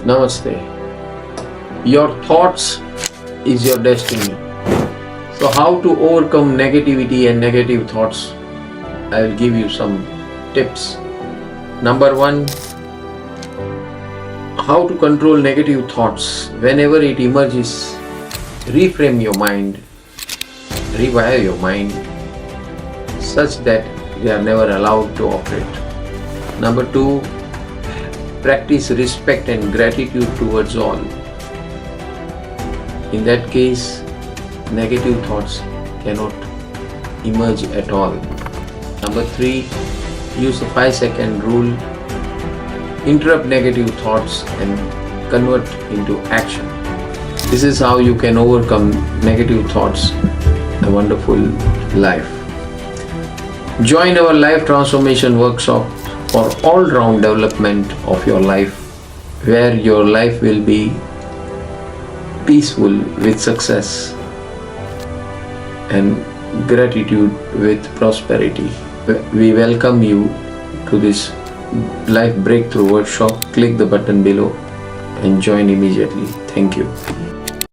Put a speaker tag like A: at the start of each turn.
A: Namaste. Your thoughts is your destiny. So, how to overcome negativity and negative thoughts? I will give you some tips. Number one, how to control negative thoughts. Whenever it emerges, reframe your mind, rewire your mind such that they are never allowed to operate. Number two, practice respect and gratitude towards all. In that case, negative thoughts cannot emerge at all. Number three, use the 5-second rule. Interrupt negative thoughts and convert into action. This is how you can overcome negative thoughts, a wonderful life. Join our life transformation workshop for all-round development of your life, where your life will be peaceful with success and gratitude with prosperity. We welcome you to this Life Breakthrough Workshop. Click the button below and join immediately. Thank you.